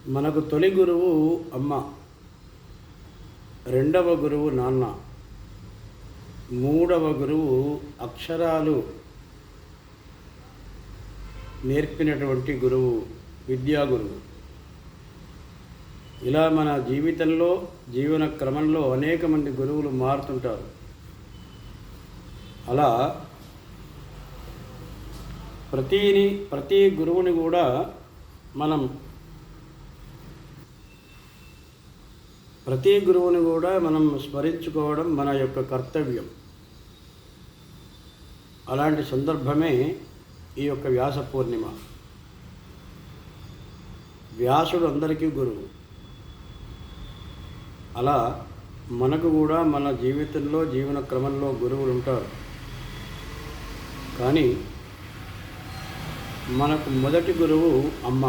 మనకు తొలి గురువు అమ్మ, రెండవ గురువు నాన్న, మూడవ గురువు అక్షరాలు నేర్పినటువంటి గురువు విద్యా గురువు. ఇలా మన జీవితంలో జీవన క్రమంలో అనేక మంది గురువులు మారుతుంటారు. అలా ప్రతి గురువుని కూడా మనం స్మరించుకోవడం మన యొక్క కర్తవ్యం. అలాంటి సందర్భమే ఈ యొక్క వ్యాస పూర్ణిమ. వ్యాసుడు అందరికీ గురువు. అలా మనకు కూడా మన జీవితంలో జీవన క్రమంలో గురువులు ఉంటారు. కానీ మనకు మొదటి గురువు అమ్మ.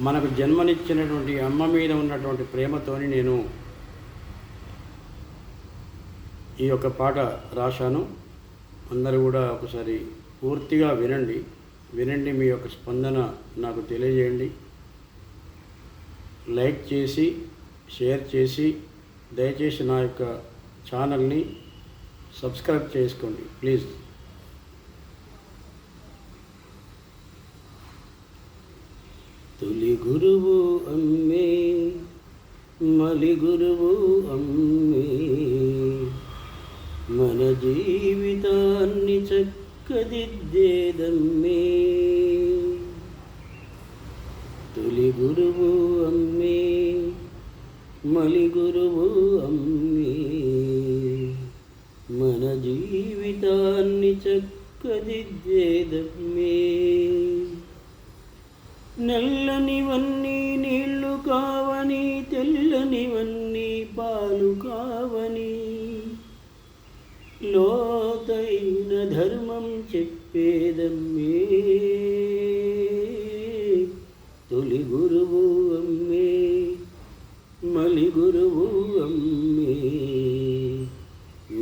మనకు జన్మనిచ్చినటువంటి అమ్మ మీద ఉన్నటువంటి ప్రేమతోని నేను ఈ యొక్క పాట రాశాను. అందరూ కూడా ఒకసారి పూర్తిగా వినండి. మీ యొక్క స్పందన నాకు తెలియజేయండి. లైక్ చేసి షేర్ చేసి దయచేసి నా యొక్క ఛానల్ని సబ్స్క్రైబ్ చేసుకోండి ప్లీజ్. తొలి గురువు అమ్మే, మలి గురువు అమ్మే, మన జీవితాన్ని చక్కదిద్దేదమ్మే. తొలి గురువు అమ్మే, మలి గురువు అమ్మే, మన జీవితాన్ని చక్కదిద్దేదమ్మే. నల్లనివన్నీ నీళ్లు కావని, తెల్లనివన్నీ పాలు కావని, లోతైన ధర్మం చెప్పేదమ్మే. తొలి గురువు అమ్మే, మలి గురువు అమ్మే,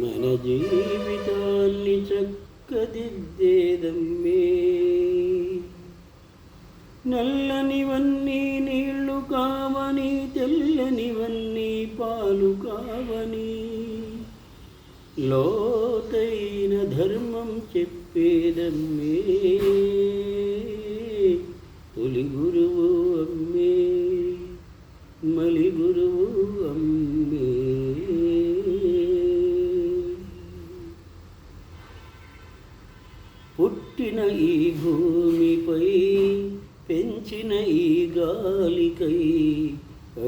మన జీవితాన్ని చక్కదిద్దేదమ్మే. నల్లనివన్నీ నీళ్లు కావని, తెల్లనివన్నీ పాలు కావని, లోతైన ధర్మం చెప్పేదమ్మే. తొలి గురువు అమ్మే, మలి గురువు అమ్మే. పుట్టిన ఈ భూమిపై పెంచిన ఈ గాలికై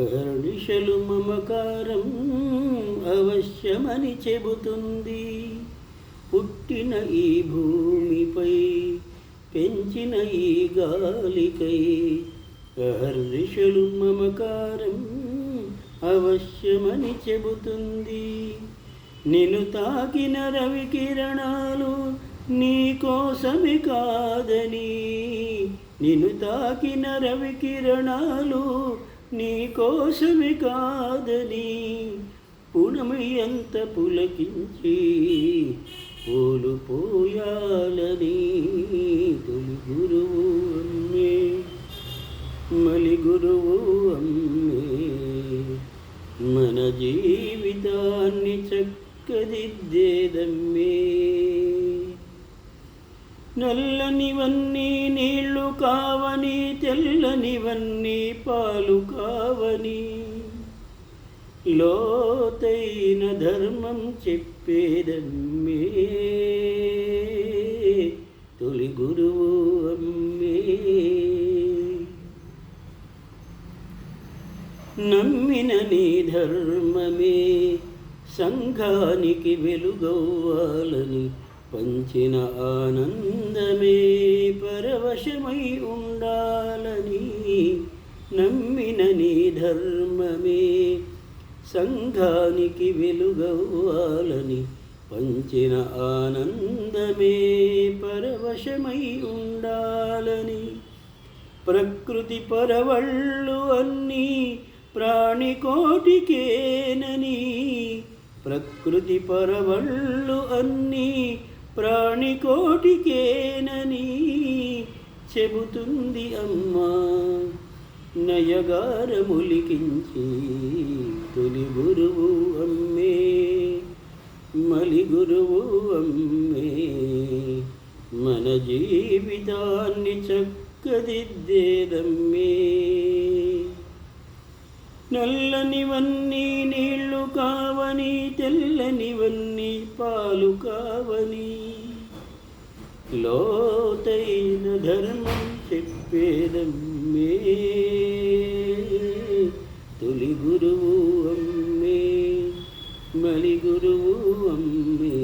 అహర్నిశలు మమకారం అవశ్యమని చెబుతుంది. పుట్టిన ఈ భూమిపై పెంచిన ఈ గాలికై అహర్నిశలు మమకారం అవశ్యమని చెబుతుంది. నిన్ను తాకిన రవి కిరణాలు నీ కోసమే కాదని, నిన్ను తాకిన రవి కిరణాలు నీ కోసమే కాదని, పునమి ఎంత పులకించి పూలు పోయాలని. తొలి గురువు అమ్మే, మలి గురువు అమ్మే, మన జీవితాన్ని చక్కదిద్దేదమ్మే. నల్లనివన్నీ నీళ్లు కావని, తెల్లనివన్నీ పాలు కావని, లోతైన ధర్మం చెప్పేదమ్మే. తొలి గురువు అమ్మే. నమ్మిన నీ ధర్మమే సంఘానికి వెలుగవ్వాలని, పంచిన ఆనందమే పరవశమై ఉండాలని. నమ్మిన నీ ధర్మమే సంఘానికి వెలుగవ్వాలని, పంచిన ఆనందమే పరవశమై ఉండాలని. ప్రకృతి పరవళ్ళు అన్నీ ప్రాణికోటికేనని, ప్రకృతి పరవళ్ళు అన్నీ ప్రాణికోటికేనని, చెబుతుంది అమ్మా నయగారములికించి. తొలి గురువు అమ్మే, మలి గురువు అమ్మే, మన జీవితాన్ని చక్కదిద్దేదమ్మే. నల్లనివన్నీ నీళ్లు కావని, తెల్లనివన్నీ పాలు కావని, లోతైన ధర్మం చెప్పేదమ్మే. తొలి గురువు అమ్మే, మలి గురువు అమ్మే,